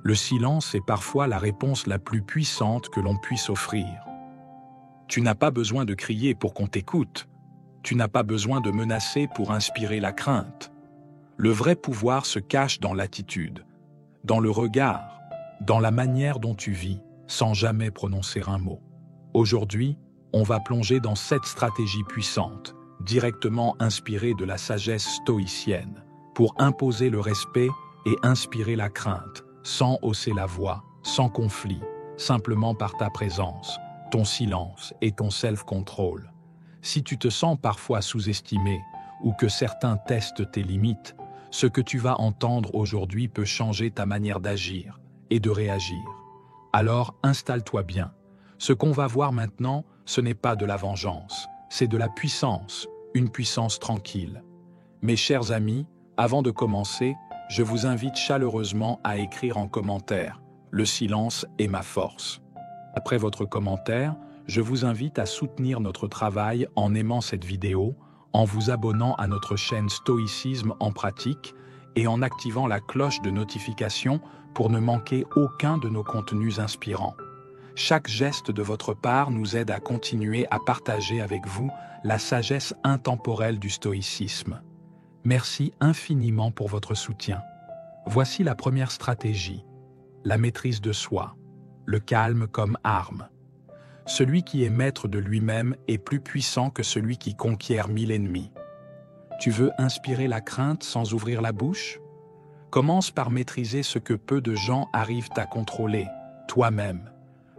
Le silence est parfois la réponse la plus puissante que l'on puisse offrir. Tu n'as pas besoin de crier pour qu'on t'écoute. Tu n'as pas besoin de menacer pour inspirer la crainte. Le vrai pouvoir se cache dans l'attitude, dans le regard, dans la manière dont tu vis, sans jamais prononcer un mot. Aujourd'hui, on va plonger dans cette stratégie puissante, directement inspirée de la sagesse stoïcienne, pour imposer le respect et inspirer la crainte, sans hausser la voix, sans conflit, simplement par ta présence, ton silence et ton self-control. Si tu te sens parfois sous-estimé ou que certains testent tes limites, ce que tu vas entendre aujourd'hui peut changer ta manière d'agir et de réagir. Alors installe-toi bien. Ce qu'on va voir maintenant, ce n'est pas de la vengeance, c'est de la puissance, une puissance tranquille. Mes chers amis, avant de commencer, je vous invite chaleureusement à écrire en commentaire « Le silence est ma force ». Après votre commentaire, je vous invite à soutenir notre travail en aimant cette vidéo, en vous abonnant à notre chaîne Stoïcisme en pratique et en activant la cloche de notification pour ne manquer aucun de nos contenus inspirants. Chaque geste de votre part nous aide à continuer à partager avec vous la sagesse intemporelle du stoïcisme. Merci infiniment pour votre soutien. Voici la première stratégie, la maîtrise de soi, le calme comme arme. Celui qui est maître de lui-même est plus puissant que celui qui conquiert 1000 ennemis. Tu veux inspirer la crainte sans ouvrir la bouche? Commence par maîtriser ce que peu de gens arrivent à contrôler, toi-même.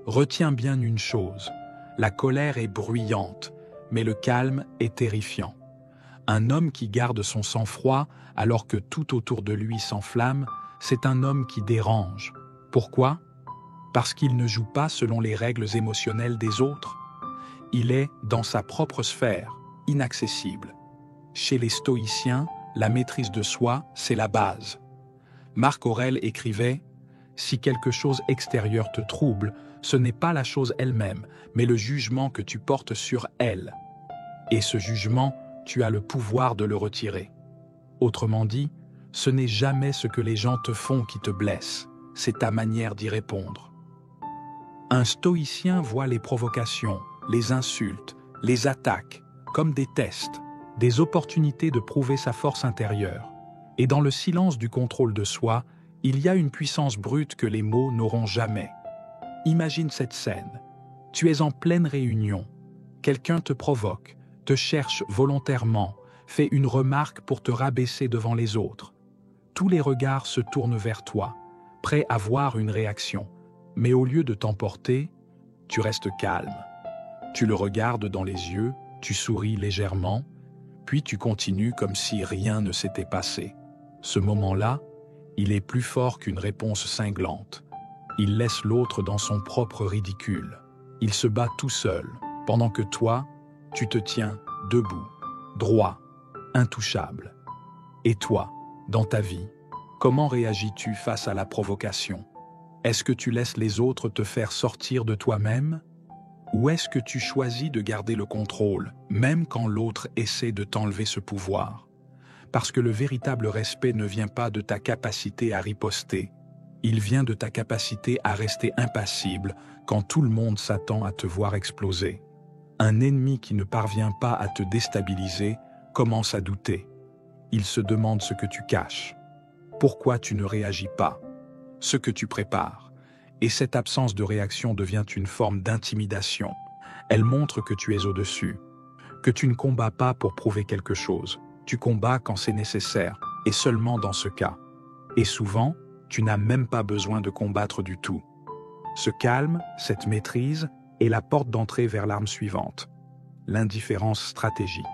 Retiens bien une chose, la colère est bruyante, mais le calme est terrifiant. Un homme qui garde son sang-froid alors que tout autour de lui s'enflamme, c'est un homme qui dérange. Pourquoi? Parce qu'il ne joue pas selon les règles émotionnelles des autres. Il est dans sa propre sphère, inaccessible. Chez les stoïciens, la maîtrise de soi, c'est la base. Marc Aurèle écrivait « Si quelque chose extérieur te trouble, ce n'est pas la chose elle-même, mais le jugement que tu portes sur elle. Et ce jugement, tu as le pouvoir de le retirer. » Autrement dit, ce n'est jamais ce que les gens te font qui te blesse, c'est ta manière d'y répondre. Un stoïcien voit les provocations, les insultes, les attaques, comme des tests, des opportunités de prouver sa force intérieure. Et dans le silence du contrôle de soi, il y a une puissance brute que les mots n'auront jamais. Imagine cette scène. Tu es en pleine réunion. Quelqu'un te provoque, te cherche volontairement, fait une remarque pour te rabaisser devant les autres. Tous les regards se tournent vers toi, prêts à voir une réaction. Mais au lieu de t'emporter, tu restes calme. Tu le regardes dans les yeux, tu souris légèrement, puis tu continues comme si rien ne s'était passé. Ce moment-là, il est plus fort qu'une réponse cinglante. Il laisse l'autre dans son propre ridicule. Il se bat tout seul, pendant que toi, tu te tiens debout, droit, intouchable. Et toi, dans ta vie, comment réagis-tu face à la provocation? Est-ce que tu laisses les autres te faire sortir de toi-même? Ou est-ce que tu choisis de garder le contrôle, même quand l'autre essaie de t'enlever ce pouvoir? Parce que le véritable respect ne vient pas de ta capacité à riposter. Il vient de ta capacité à rester impassible quand tout le monde s'attend à te voir exploser. Un ennemi qui ne parvient pas à te déstabiliser commence à douter. Il se demande ce que tu caches. Pourquoi tu ne réagis pas? Ce que tu prépares. Et cette absence de réaction devient une forme d'intimidation. Elle montre que tu es au-dessus, que tu ne combats pas pour prouver quelque chose. Tu combats quand c'est nécessaire, et seulement dans ce cas. Et souvent, tu n'as même pas besoin de combattre du tout. Ce calme, cette maîtrise, est la porte d'entrée vers l'arme suivante, l'indifférence stratégique.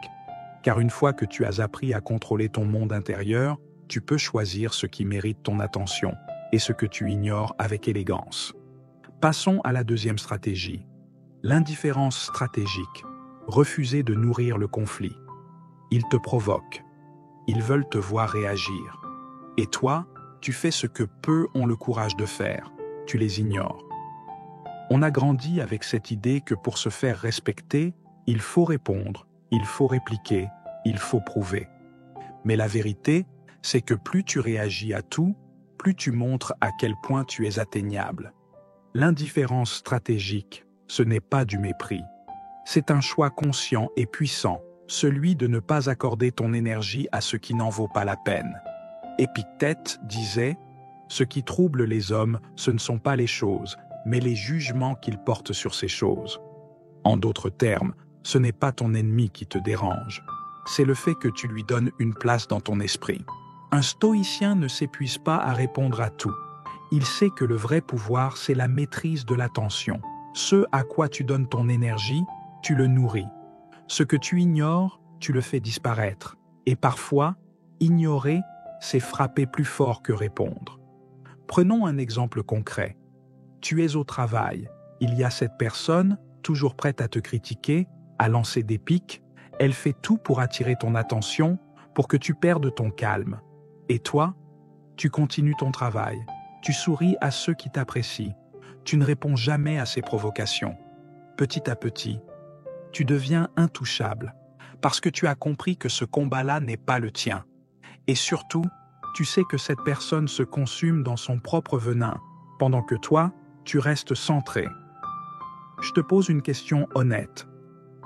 Car une fois que tu as appris à contrôler ton monde intérieur, tu peux choisir ce qui mérite ton attention et ce que tu ignores avec élégance. Passons à la deuxième stratégie, l'indifférence stratégique, refuser de nourrir le conflit. Ils te provoquent, ils veulent te voir réagir. Et toi, tu fais ce que peu ont le courage de faire, tu les ignores. On a grandi avec cette idée que pour se faire respecter, il faut répondre, il faut répliquer, il faut prouver. Mais la vérité, c'est que plus tu réagis à tout, plus tu montres à quel point tu es atteignable. L'indifférence stratégique, ce n'est pas du mépris. C'est un choix conscient et puissant, celui de ne pas accorder ton énergie à ce qui n'en vaut pas la peine. Épictète disait « Ce qui trouble les hommes, ce ne sont pas les choses, mais les jugements qu'ils portent sur ces choses. » En d'autres termes, ce n'est pas ton ennemi qui te dérange, c'est le fait que tu lui donnes une place dans ton esprit. Un stoïcien ne s'épuise pas à répondre à tout. Il sait que le vrai pouvoir, c'est la maîtrise de l'attention. Ce à quoi tu donnes ton énergie, tu le nourris. Ce que tu ignores, tu le fais disparaître. Et parfois, ignorer, c'est frapper plus fort que répondre. Prenons un exemple concret. Tu es au travail. Il y a cette personne, toujours prête à te critiquer, à lancer des piques. Elle fait tout pour attirer ton attention, pour que tu perdes ton calme. Et toi, tu continues ton travail. Tu souris à ceux qui t'apprécient. Tu ne réponds jamais à ces provocations. Petit à petit, tu deviens intouchable, parce que tu as compris que ce combat-là n'est pas le tien. Et surtout, tu sais que cette personne se consume dans son propre venin, pendant que toi, tu restes centré. Je te pose une question honnête.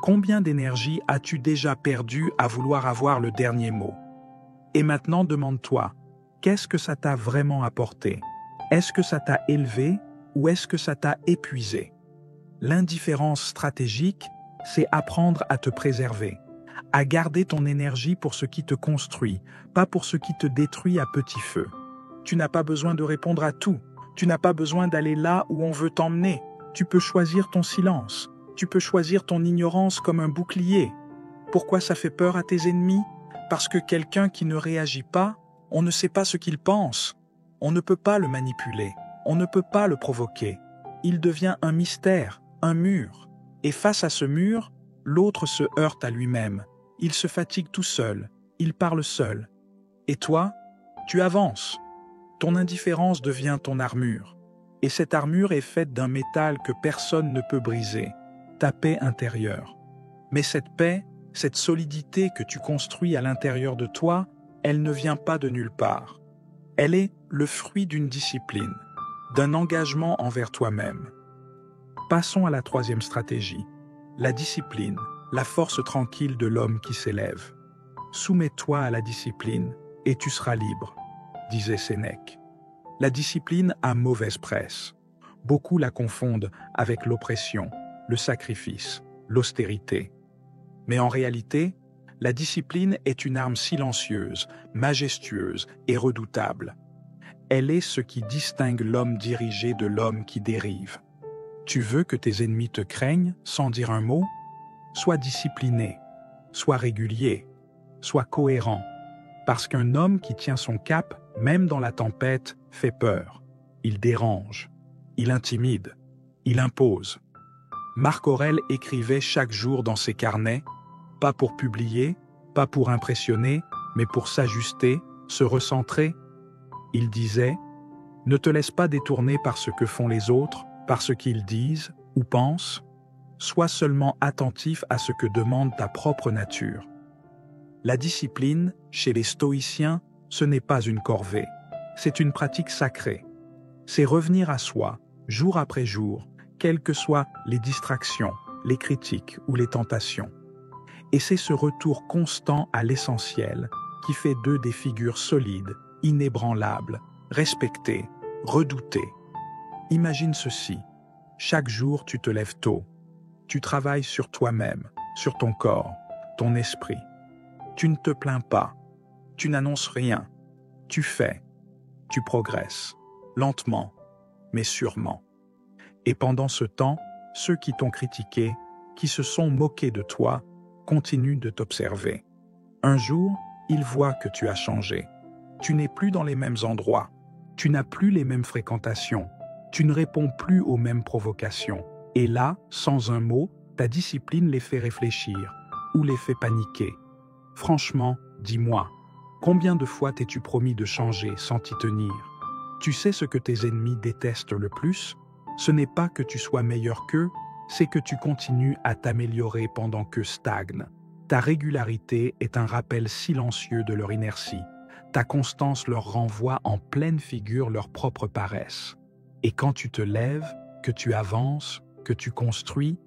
Combien d'énergie as-tu déjà perdu à vouloir avoir le dernier mot? Et maintenant, demande-toi, qu'est-ce que ça t'a vraiment apporté? Est-ce que ça t'a élevé ou est-ce que ça t'a épuisé? L'indifférence stratégique, c'est apprendre à te préserver, à garder ton énergie pour ce qui te construit, pas pour ce qui te détruit à petit feu. Tu n'as pas besoin de répondre à tout. Tu n'as pas besoin d'aller là où on veut t'emmener. Tu peux choisir ton silence. Tu peux choisir ton ignorance comme un bouclier. Pourquoi ça fait peur à tes ennemis? Parce que quelqu'un qui ne réagit pas, on ne sait pas ce qu'il pense. On ne peut pas le manipuler. On ne peut pas le provoquer. Il devient un mystère, un mur. Et face à ce mur, l'autre se heurte à lui-même. Il se fatigue tout seul. Il parle seul. Et toi, tu avances. Ton indifférence devient ton armure. Et cette armure est faite d'un métal que personne ne peut briser. Ta paix intérieure. Mais cette paix, cette solidité que tu construis à l'intérieur de toi, elle ne vient pas de nulle part. Elle est le fruit d'une discipline, d'un engagement envers toi-même. Passons à la troisième stratégie, la discipline, la force tranquille de l'homme qui s'élève. Soumets-toi à la discipline et tu seras libre, disait Sénèque. La discipline a mauvaise presse. Beaucoup la confondent avec l'oppression, le sacrifice, l'austérité. Mais en réalité, la discipline est une arme silencieuse, majestueuse et redoutable. Elle est ce qui distingue l'homme dirigé de l'homme qui dérive. Tu veux que tes ennemis te craignent sans dire un mot? Sois discipliné, sois régulier, sois cohérent. Parce qu'un homme qui tient son cap, même dans la tempête, fait peur. Il dérange, il intimide, il impose. Marc Aurèle écrivait chaque jour dans ses carnets, pas pour publier, pas pour impressionner, mais pour s'ajuster, se recentrer. Il disait « Ne te laisse pas détourner par ce que font les autres, par ce qu'ils disent ou pensent. Sois seulement attentif à ce que demande ta propre nature. » La discipline, chez les stoïciens, ce n'est pas une corvée, c'est une pratique sacrée. C'est revenir à soi, jour après jour, quelles que soient les distractions, les critiques ou les tentations. Et c'est ce retour constant à l'essentiel qui fait d'eux des figures solides, inébranlables, respectées, redoutées. Imagine ceci, chaque jour tu te lèves tôt, tu travailles sur toi-même, sur ton corps, ton esprit. Tu ne te plains pas, tu n'annonces rien, tu fais, tu progresses, lentement, mais sûrement. Et pendant ce temps, ceux qui t'ont critiqué, qui se sont moqués de toi, continuent de t'observer. Un jour, ils voient que tu as changé. Tu n'es plus dans les mêmes endroits, tu n'as plus les mêmes fréquentations, tu ne réponds plus aux mêmes provocations. Et là, sans un mot, ta discipline les fait réfléchir ou les fait paniquer. Franchement, dis-moi, combien de fois t'es-tu promis de changer sans t'y tenir? Tu sais ce que tes ennemis détestent le plus? Ce n'est pas que tu sois meilleur qu'eux, c'est que tu continues à t'améliorer pendant qu'eux stagnent. Ta régularité est un rappel silencieux de leur inertie. Ta constance leur renvoie en pleine figure leur propre paresse. Et quand tu te lèves, que tu avances, que tu construis,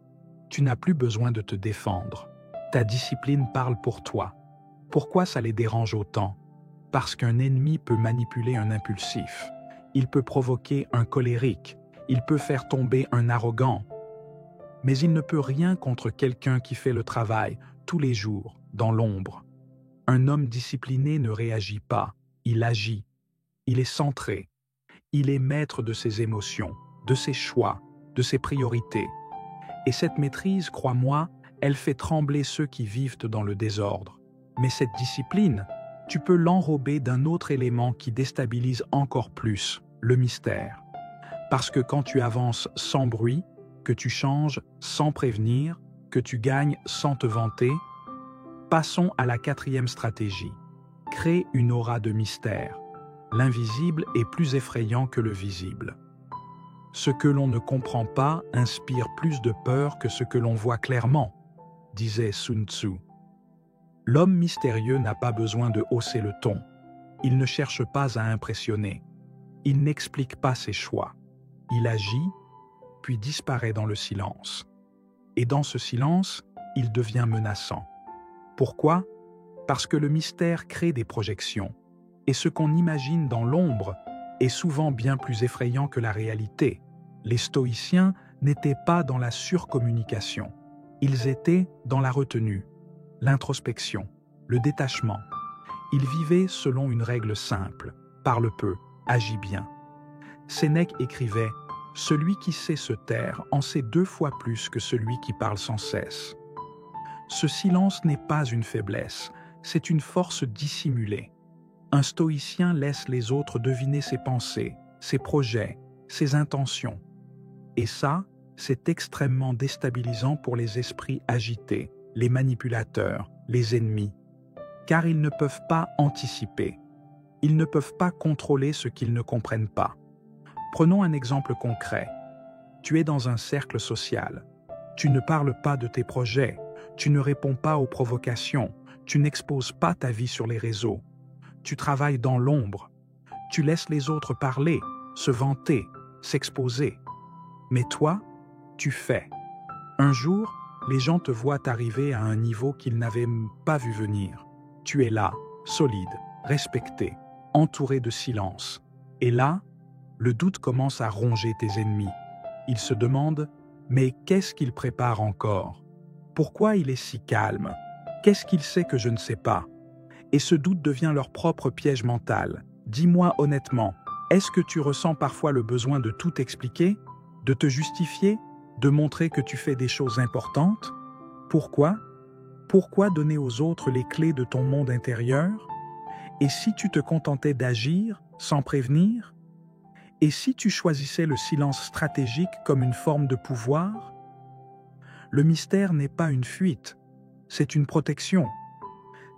tu n'as plus besoin de te défendre. Ta discipline parle pour toi. Pourquoi ça les dérange autant? Parce qu'un ennemi peut manipuler un impulsif. Il peut provoquer un colérique. Il peut faire tomber un arrogant. Mais il ne peut rien contre quelqu'un qui fait le travail, tous les jours, dans l'ombre. Un homme discipliné ne réagit pas, il agit. Il est centré. Il est maître de ses émotions, de ses choix, de ses priorités. Et cette maîtrise, crois-moi, elle fait trembler ceux qui vivent dans le désordre. Mais cette discipline, tu peux l'enrober d'un autre élément qui déstabilise encore plus, le mystère. Parce que quand tu avances sans bruit, que tu changes sans prévenir, que tu gagnes sans te vanter, passons à la 4e stratégie. Crée une aura de mystère. L'invisible est plus effrayant que le visible. Ce que l'on ne comprend pas inspire plus de peur que ce que l'on voit clairement, disait Sun Tzu. L'homme mystérieux n'a pas besoin de hausser le ton. Il ne cherche pas à impressionner. Il n'explique pas ses choix. Il agit, puis disparaît dans le silence. Et dans ce silence, il devient menaçant. Pourquoi? Parce que le mystère crée des projections. Et ce qu'on imagine dans l'ombre est souvent bien plus effrayant que la réalité. Les stoïciens n'étaient pas dans la surcommunication. Ils étaient dans la retenue, l'introspection, le détachement. Ils vivaient selon une règle simple, parle peu, agis bien. Sénèque écrivait « Celui qui sait se taire en sait 2 fois plus que celui qui parle sans cesse ». Ce silence n'est pas une faiblesse, c'est une force dissimulée. Un stoïcien laisse les autres deviner ses pensées, ses projets, ses intentions. Et ça, c'est extrêmement déstabilisant pour les esprits agités, les manipulateurs, les ennemis. Car ils ne peuvent pas anticiper. Ils ne peuvent pas contrôler ce qu'ils ne comprennent pas. Prenons un exemple concret. Tu es dans un cercle social. Tu ne parles pas de tes projets. Tu ne réponds pas aux provocations. Tu n'exposes pas ta vie sur les réseaux. Tu travailles dans l'ombre. Tu laisses les autres parler, se vanter, s'exposer. Mais toi, tu fais. Un jour, les gens te voient arriver à un niveau qu'ils n'avaient pas vu venir. Tu es là, solide, respecté, entouré de silence. Et là, le doute commence à ronger tes ennemis. Ils se demandent « Mais qu'est-ce qu'il prépare encore? Pourquoi il est si calme? Qu'est-ce qu'il sait que je ne sais pas ?» Et ce doute devient leur propre piège mental. Dis-moi honnêtement, est-ce que tu ressens parfois le besoin de tout expliquer, de te justifier, de montrer que tu fais des choses importantes? Pourquoi? Pourquoi donner aux autres les clés de ton monde intérieur? Et si tu te contentais d'agir sans prévenir? Et si tu choisissais le silence stratégique comme une forme de pouvoir? Le mystère n'est pas une fuite, c'est une protection.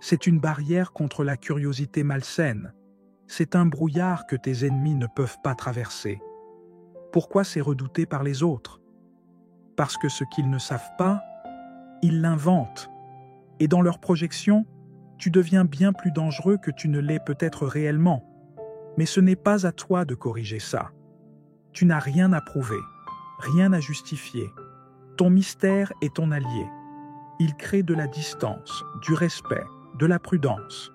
C'est une barrière contre la curiosité malsaine. C'est un brouillard que tes ennemis ne peuvent pas traverser. Pourquoi c'est redouté par les autres? Parce que ce qu'ils ne savent pas, ils l'inventent. Et dans leur projection, tu deviens bien plus dangereux que tu ne l'es peut-être réellement. Mais ce n'est pas à toi de corriger ça. Tu n'as rien à prouver, rien à justifier. Ton mystère est ton allié. Il crée de la distance, du respect, de la prudence.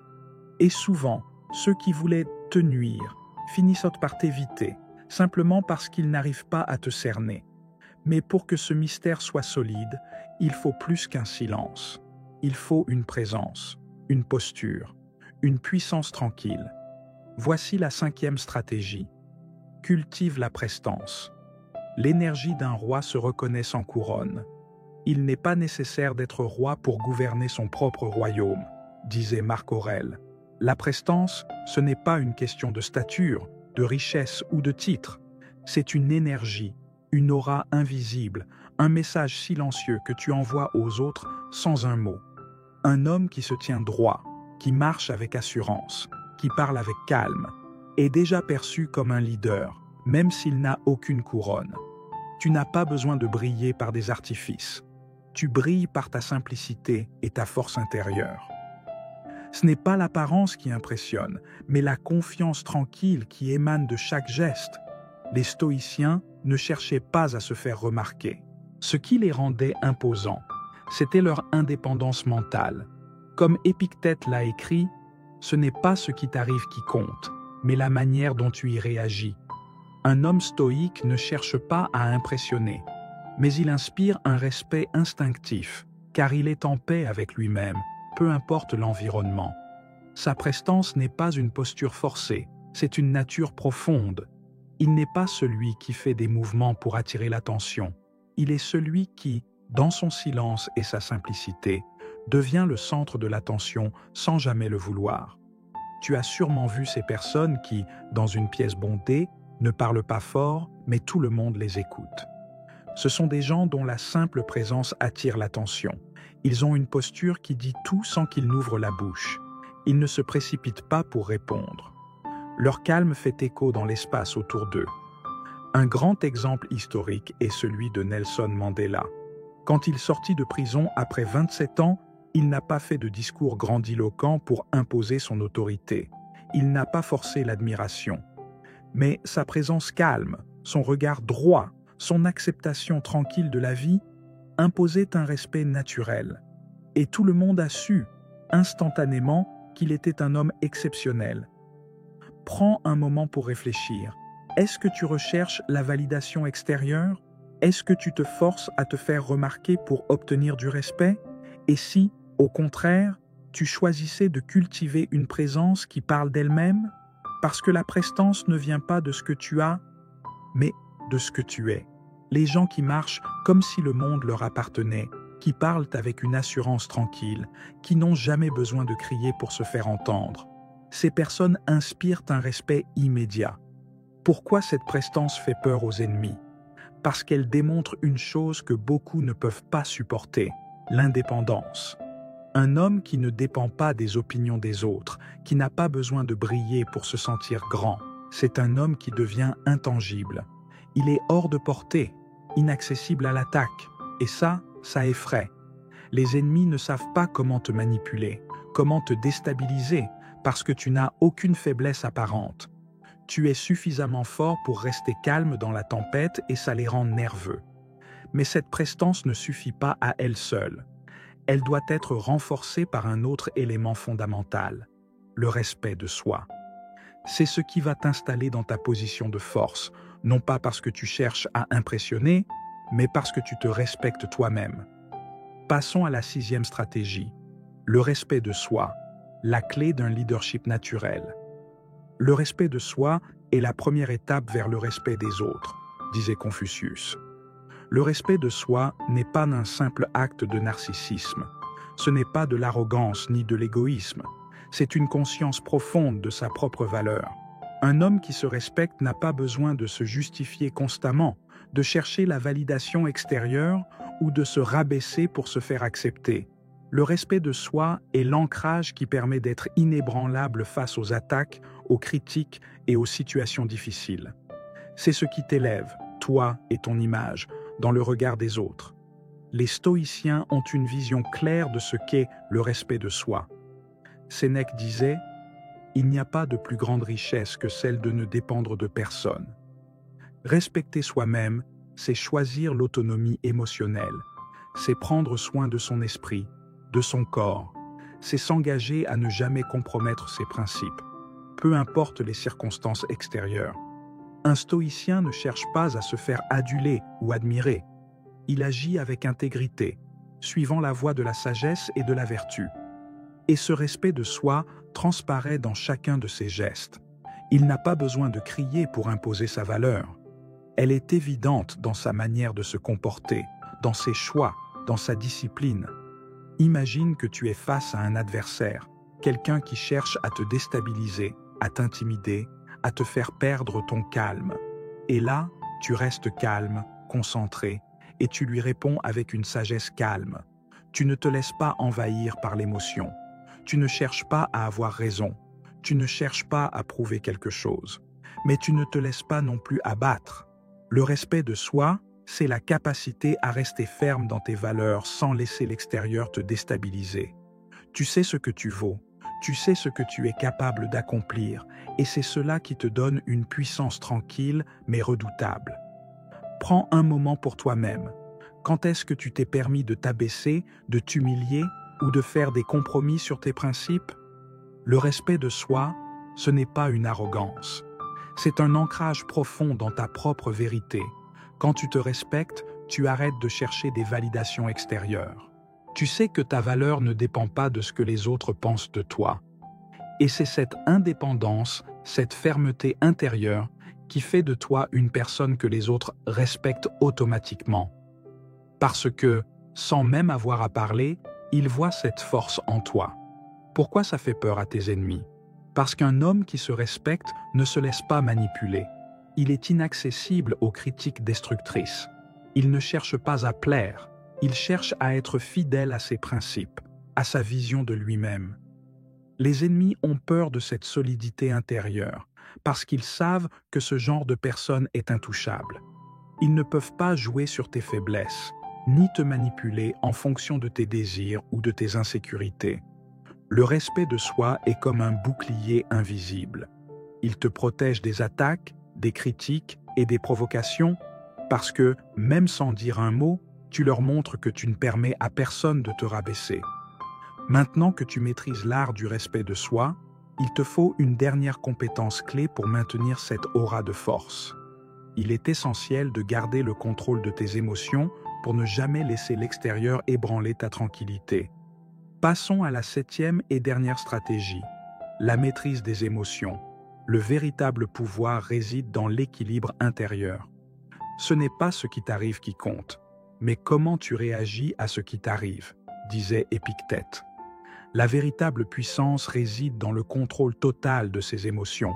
Et souvent, ceux qui voulaient te nuire finissent par t'éviter, simplement parce qu'ils n'arrivent pas à te cerner. Mais pour que ce mystère soit solide, il faut plus qu'un silence. Il faut une présence, une posture, une puissance tranquille. Voici la 5e stratégie. Cultive la prestance. L'énergie d'un roi se reconnaît sans couronne. Il n'est pas nécessaire d'être roi pour gouverner son propre royaume, disait Marc Aurèle. La prestance, ce n'est pas une question de stature, de richesse ou de titre. C'est une énergie, une aura invisible, un message silencieux que tu envoies aux autres sans un mot. Un homme qui se tient droit, qui marche avec assurance, qui parle avec calme, est déjà perçu comme un leader, même s'il n'a aucune couronne. Tu n'as pas besoin de briller par des artifices. Tu brilles par ta simplicité et ta force intérieure. Ce n'est pas l'apparence qui impressionne, mais la confiance tranquille qui émane de chaque geste. Les stoïciens ne cherchaient pas à se faire remarquer. Ce qui les rendait imposants, c'était leur indépendance mentale. Comme Épictète l'a écrit, ce n'est pas ce qui t'arrive qui compte, mais la manière dont tu y réagis. Un homme stoïque ne cherche pas à impressionner, mais il inspire un respect instinctif, car il est en paix avec lui-même, peu importe l'environnement. Sa prestance n'est pas une posture forcée, c'est une nature profonde. Il n'est pas celui qui fait des mouvements pour attirer l'attention. Il est celui qui, dans son silence et sa simplicité, devient le centre de l'attention sans jamais le vouloir. Tu as sûrement vu ces personnes qui, dans une pièce bondée, ne parlent pas fort, mais tout le monde les écoute. Ce sont des gens dont la simple présence attire l'attention. Ils ont une posture qui dit tout sans qu'ils n'ouvrent la bouche. Ils ne se précipitent pas pour répondre. Leur calme fait écho dans l'espace autour d'eux. Un grand exemple historique est celui de Nelson Mandela. Quand il sortit de prison après 27 ans, il n'a pas fait de discours grandiloquent pour imposer son autorité. Il n'a pas forcé l'admiration. Mais sa présence calme, son regard droit, son acceptation tranquille de la vie imposaient un respect naturel. Et tout le monde a su, instantanément, qu'il était un homme exceptionnel. Prends un moment pour réfléchir. Est-ce que tu recherches la validation extérieure? Est-ce que tu te forces à te faire remarquer pour obtenir du respect? Et si, au contraire, tu choisissais de cultiver une présence qui parle d'elle-même? Parce que la prestance ne vient pas de ce que tu as, mais de ce que tu es. Les gens qui marchent comme si le monde leur appartenait, qui parlent avec une assurance tranquille, qui n'ont jamais besoin de crier pour se faire entendre. Ces personnes inspirent un respect immédiat. Pourquoi cette prestance fait peur aux ennemis? Parce qu'elle démontre une chose que beaucoup ne peuvent pas supporter, l'indépendance. Un homme qui ne dépend pas des opinions des autres, qui n'a pas besoin de briller pour se sentir grand, c'est un homme qui devient intangible. Il est hors de portée, inaccessible à l'attaque, et ça effraie. Les ennemis ne savent pas comment te manipuler, comment te déstabiliser, parce que tu n'as aucune faiblesse apparente. Tu es suffisamment fort pour rester calme dans la tempête et ça les rend nerveux. Mais cette prestance ne suffit pas à elle seule. Elle doit être renforcée par un autre élément fondamental, le respect de soi. C'est ce qui va t'installer dans ta position de force, non pas parce que tu cherches à impressionner, mais parce que tu te respectes toi-même. Passons à la 6e stratégie, le respect de soi, la clé d'un leadership naturel. Le respect de soi est la première étape vers le respect des autres, disait Confucius. Le respect de soi n'est pas un simple acte de narcissisme. Ce n'est pas de l'arrogance ni de l'égoïsme. C'est une conscience profonde de sa propre valeur. Un homme qui se respecte n'a pas besoin de se justifier constamment, de chercher la validation extérieure ou de se rabaisser pour se faire accepter. Le respect de soi est l'ancrage qui permet d'être inébranlable face aux attaques, aux critiques et aux situations difficiles. C'est ce qui t'élève, toi et ton image, dans le regard des autres. Les stoïciens ont une vision claire de ce qu'est le respect de soi. Sénèque disait « Il n'y a pas de plus grande richesse que celle de ne dépendre de personne. » Respecter soi-même, c'est choisir l'autonomie émotionnelle, c'est prendre soin de son esprit, de son corps, c'est s'engager à ne jamais compromettre ses principes, peu importe les circonstances extérieures. Un stoïcien ne cherche pas à se faire aduler ou admirer. Il agit avec intégrité, suivant la voie de la sagesse et de la vertu. Et ce respect de soi transparaît dans chacun de ses gestes. Il n'a pas besoin de crier pour imposer sa valeur. Elle est évidente dans sa manière de se comporter, dans ses choix, dans sa discipline. Imagine que tu es face à un adversaire, quelqu'un qui cherche à te déstabiliser, à t'intimider, à te faire perdre ton calme. Et là, tu restes calme, concentré, et tu lui réponds avec une sagesse calme. Tu ne te laisses pas envahir par l'émotion. Tu ne cherches pas à avoir raison. Tu ne cherches pas à prouver quelque chose. Mais tu ne te laisses pas non plus abattre. Le respect de soi, c'est la capacité à rester ferme dans tes valeurs sans laisser l'extérieur te déstabiliser. Tu sais ce que tu vaux. Tu sais ce que tu es capable d'accomplir, et c'est cela qui te donne une puissance tranquille mais redoutable. Prends un moment pour toi-même. Quand est-ce que tu t'es permis de t'abaisser, de t'humilier ou de faire des compromis sur tes principes? Le respect de soi, ce n'est pas une arrogance. C'est un ancrage profond dans ta propre vérité. Quand tu te respectes, tu arrêtes de chercher des validations extérieures. Tu sais que ta valeur ne dépend pas de ce que les autres pensent de toi. Et c'est cette indépendance, cette fermeté intérieure qui fait de toi une personne que les autres respectent automatiquement. Parce que, sans même avoir à parler, ils voient cette force en toi. Pourquoi ça fait peur à tes ennemis? Parce qu'un homme qui se respecte ne se laisse pas manipuler. Il est inaccessible aux critiques destructrices. Il ne cherche pas à plaire. Il cherche à être fidèle à ses principes, à sa vision de lui-même. Les ennemis ont peur de cette solidité intérieure, parce qu'ils savent que ce genre de personne est intouchable. Ils ne peuvent pas jouer sur tes faiblesses, ni te manipuler en fonction de tes désirs ou de tes insécurités. Le respect de soi est comme un bouclier invisible. Il te protège des attaques, des critiques et des provocations, parce que, même sans dire un mot, tu leur montres que tu ne permets à personne de te rabaisser. Maintenant que tu maîtrises l'art du respect de soi, il te faut une dernière compétence clé pour maintenir cette aura de force. Il est essentiel de garder le contrôle de tes émotions pour ne jamais laisser l'extérieur ébranler ta tranquillité. Passons à la 7e et dernière stratégie, la maîtrise des émotions. Le véritable pouvoir réside dans l'équilibre intérieur. Ce n'est pas ce qui t'arrive qui compte, mais comment tu réagis à ce qui t'arrive, disait Épictète. La véritable puissance réside dans le contrôle total de ses émotions.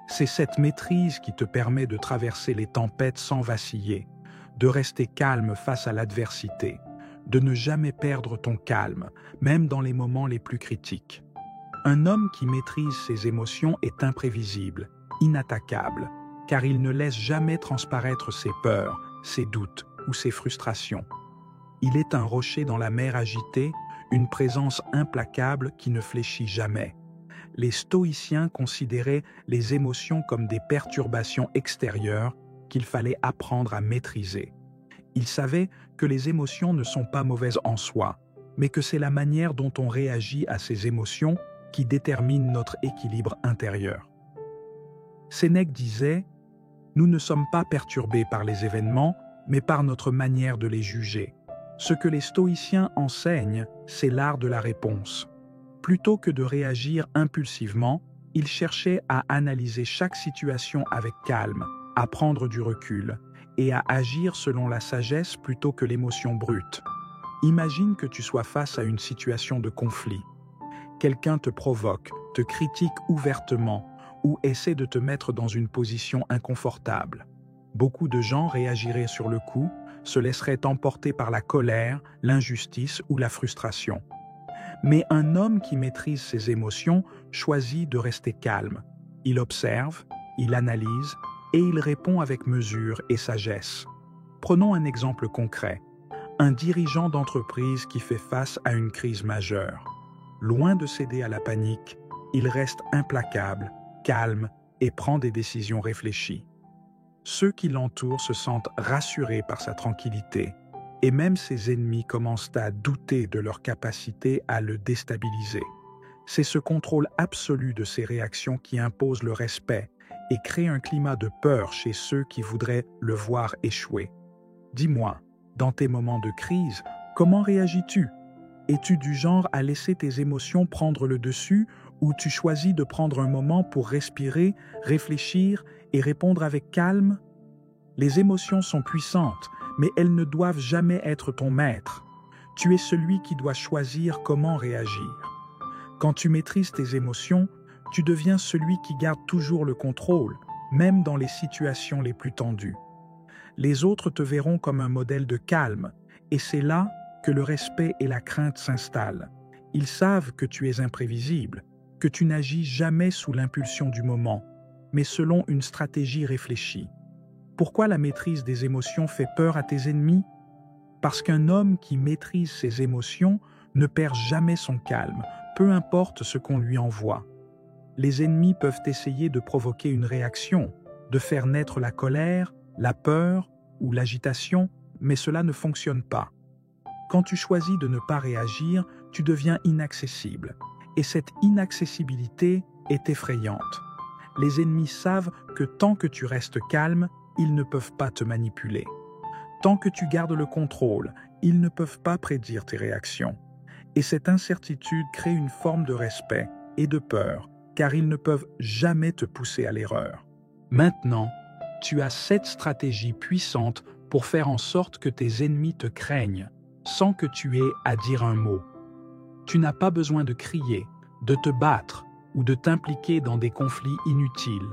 C'est cette maîtrise qui te permet de traverser les tempêtes sans vaciller, de rester calme face à l'adversité, de ne jamais perdre ton calme, même dans les moments les plus critiques. Un homme qui maîtrise ses émotions est imprévisible, inattaquable, car il ne laisse jamais transparaître ses peurs, ses doutes ou ses frustrations. Il est un rocher dans la mer agitée, une présence implacable qui ne fléchit jamais. Les stoïciens considéraient les émotions comme des perturbations extérieures qu'il fallait apprendre à maîtriser. Ils savaient que les émotions ne sont pas mauvaises en soi, mais que c'est la manière dont on réagit à ces émotions qui détermine notre équilibre intérieur. Sénèque disait « Nous ne sommes pas perturbés par les événements, mais par notre manière de les juger. Ce que les stoïciens enseignent, c'est l'art de la réponse. Plutôt que de réagir impulsivement, ils cherchaient à analyser chaque situation avec calme, à prendre du recul et à agir selon la sagesse plutôt que l'émotion brute. Imagine que tu sois face à une situation de conflit. Quelqu'un te provoque, te critique ouvertement ou essaie de te mettre dans une position inconfortable. Beaucoup de gens réagiraient sur le coup, se laisseraient emporter par la colère, l'injustice ou la frustration. Mais un homme qui maîtrise ses émotions choisit de rester calme. Il observe, il analyse et il répond avec mesure et sagesse. Prenons un exemple concret. Un dirigeant d'entreprise qui fait face à une crise majeure. Loin de céder à la panique, il reste implacable, calme et prend des décisions réfléchies. Ceux qui l'entourent se sentent rassurés par sa tranquillité, et même ses ennemis commencent à douter de leur capacité à le déstabiliser. C'est ce contrôle absolu de ses réactions qui impose le respect et crée un climat de peur chez ceux qui voudraient le voir échouer. Dis-moi, dans tes moments de crise, comment réagis-tu? Es-tu du genre à laisser tes émotions prendre le dessus ou tu choisis de prendre un moment pour respirer, réfléchir et répondre avec calme? Les émotions sont puissantes, mais elles ne doivent jamais être ton maître. Tu es celui qui doit choisir comment réagir. Quand tu maîtrises tes émotions, tu deviens celui qui garde toujours le contrôle, même dans les situations les plus tendues. Les autres te verront comme un modèle de calme, et c'est là que le respect et la crainte s'installent. Ils savent que tu es imprévisible, que tu n'agis jamais sous l'impulsion du moment, mais selon une stratégie réfléchie. Pourquoi la maîtrise des émotions fait peur à tes ennemis? Parce qu'un homme qui maîtrise ses émotions ne perd jamais son calme, peu importe ce qu'on lui envoie. Les ennemis peuvent essayer de provoquer une réaction, de faire naître la colère, la peur ou l'agitation, mais cela ne fonctionne pas. Quand tu choisis de ne pas réagir, tu deviens inaccessible. Et cette inaccessibilité est effrayante. Les ennemis savent que tant que tu restes calme, ils ne peuvent pas te manipuler. Tant que tu gardes le contrôle, ils ne peuvent pas prédire tes réactions. Et cette incertitude crée une forme de respect et de peur, car ils ne peuvent jamais te pousser à l'erreur. Maintenant, tu as 7 stratégies puissantes pour faire en sorte que tes ennemis te craignent, sans que tu aies à dire un mot. Tu n'as pas besoin de crier, de te battre ou de t'impliquer dans des conflits inutiles.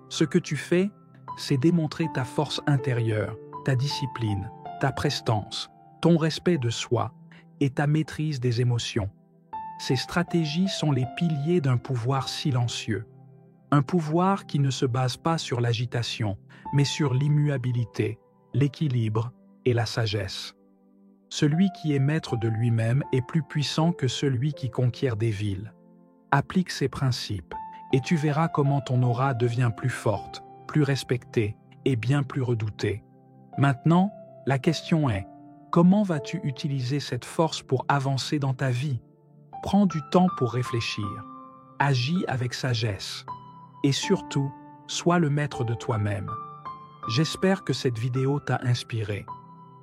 Ce que tu fais, c'est démontrer ta force intérieure, ta discipline, ta prestance, ton respect de soi et ta maîtrise des émotions. Ces stratégies sont les piliers d'un pouvoir silencieux. Un pouvoir qui ne se base pas sur l'agitation, mais sur l'immuabilité, l'équilibre et la sagesse. Celui qui est maître de lui-même est plus puissant que celui qui conquiert des villes. Applique ces principes et tu verras comment ton aura devient plus forte, plus respectée et bien plus redoutée. Maintenant, la question est, comment vas-tu utiliser cette force pour avancer dans ta vie? Prends du temps pour réfléchir. Agis avec sagesse. Et surtout, sois le maître de toi-même. J'espère que cette vidéo t'a inspiré.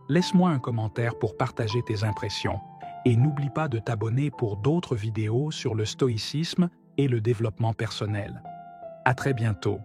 Laisse-moi un commentaire pour partager tes impressions. Et n'oublie pas de t'abonner pour d'autres vidéos sur le stoïcisme et le développement personnel. À très bientôt.